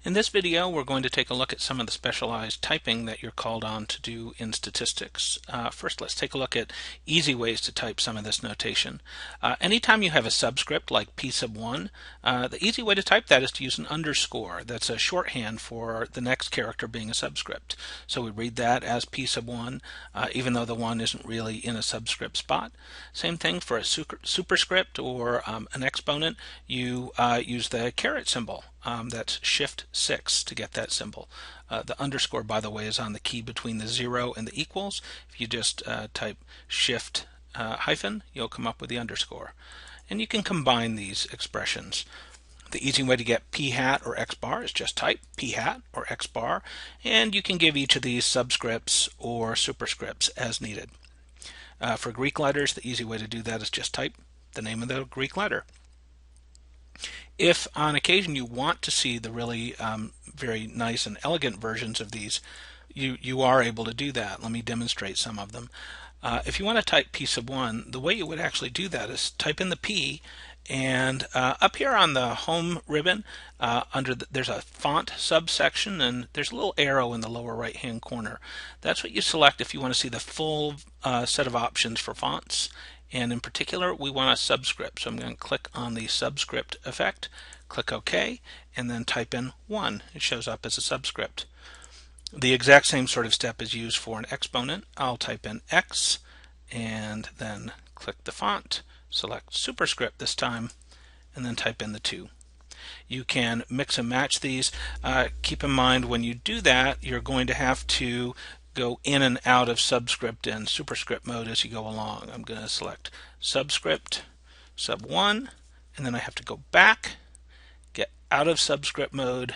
In this video, we're going to take a look at some of the specialized typing that you're called on to do in statistics. First, let's take a look at easy ways to type some of this notation. Anytime you have a subscript like P sub 1, the easy way to type that is to use an underscore. That's a shorthand for the next character being a subscript. So we read that as P sub 1, even though the 1 isn't really in a subscript spot. Same thing for a superscript or an exponent. You use the caret symbol. That's Shift 6 to get that symbol. The underscore, by the way, is on the key between the 0 and the equals. If you just type Shift hyphen, you'll come up with the underscore. And you can combine these expressions. The easy way to get p hat or x bar is just type p hat or x bar, and you can give each of these subscripts or superscripts as needed. For Greek letters, the easy way to do that is just type the name of the Greek letter. If on occasion you want to see the really very nice and elegant versions of these, you are able to do that. Let me demonstrate some of them. If you want to type P sub 1, the way you would actually do that is type in the P, and up here on the home ribbon, there's a font subsection, and there's a little arrow in the lower right hand corner. That's what you select if you want to see the full set of options for fonts. And in particular, we want a subscript. So I'm going to click on the subscript effect, click OK, and then type in 1. It shows up as a subscript. The exact same sort of step is used for an exponent. I'll type in X and then click the font, select superscript this time, and then type in the 2. You can mix and match these. Keep in mind when you do that, you're going to have to go in and out of subscript and superscript mode as you go along. I'm going to select subscript sub 1, and then I have to go back, get out of subscript mode,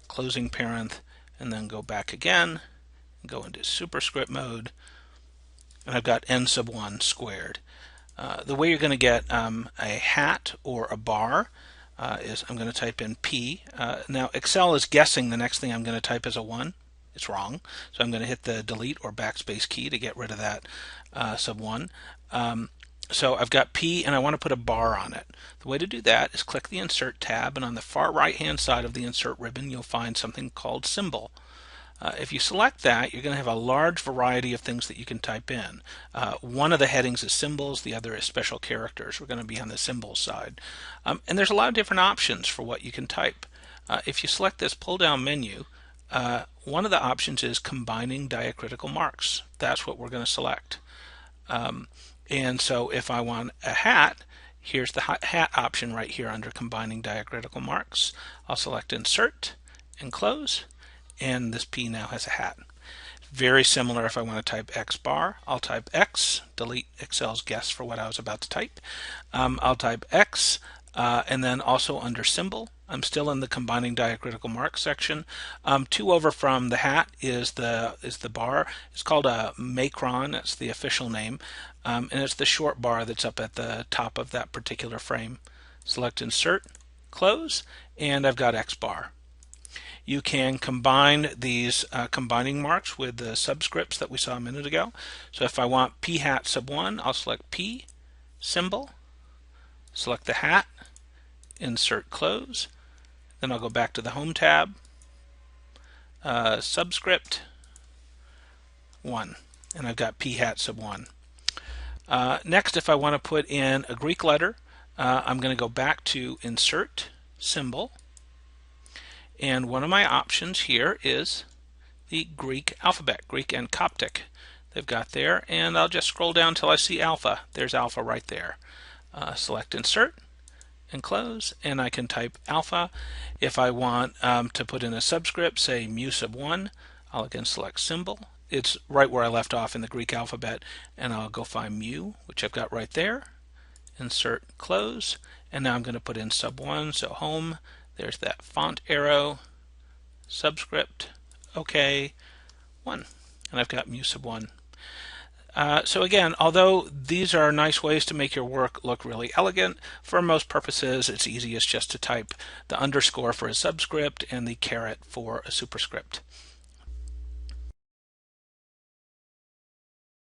closing parent, and then go back again, and go into superscript mode, and I've got n sub 1 squared. The way you're going to get a hat or a bar is I'm going to type in P. Now Excel is guessing the next thing I'm going to type is a 1. It's wrong, so I'm going to hit the delete or backspace key to get rid of that sub 1. So I've got P and I want to put a bar on it. The way to do that is click the Insert tab, and on the far right hand side of the Insert ribbon you'll find something called Symbol. If you select that, you're going to have a large variety of things that you can type in. One of the headings is symbols, the other is special characters. We're going to be on the symbols side. And there's a lot of different options for what you can type. If you select this pull down menu, one of the options is combining diacritical marks. That's what we're going to select. And so if I want a hat, here's the hat option right here under combining diacritical marks. I'll select Insert and Close, and this P now has a hat. Very similar if I want to type X bar. I'll type X, delete Excel's guess for what I was about to type. I'll type X, and then also under symbol, I'm still in the combining diacritical marks section. 2 over from the hat is the bar. It's called a macron. That's the official name, and it's the short bar that's up at the top of that particular frame. Select Insert, Close, and I've got X bar. You can combine these combining marks with the subscripts that we saw a minute ago. So if I want P hat sub 1, I'll select P, symbol, select the hat, Insert, Close. Then I'll go back to the Home tab, subscript 1, and I've got P hat sub 1. Next, if I want to put in a Greek letter, I'm going to go back to Insert, Symbol, and one of my options here is the Greek alphabet, Greek and Coptic. They've got there, and I'll just scroll down until I see alpha. There's alpha right there. Select Insert and Close, and I can type alpha. If I want to put in a subscript, say mu sub 1, I'll again select symbol. It's right where I left off in the Greek alphabet, and I'll go find mu, which I've got right there. Insert, Close, and now I'm going to put in sub 1, so home. There's that font arrow, subscript, OK, 1, and I've got mu sub 1. So again, although these are nice ways to make your work look really elegant, for most purposes it's easiest just to type the underscore for a subscript and the caret for a superscript.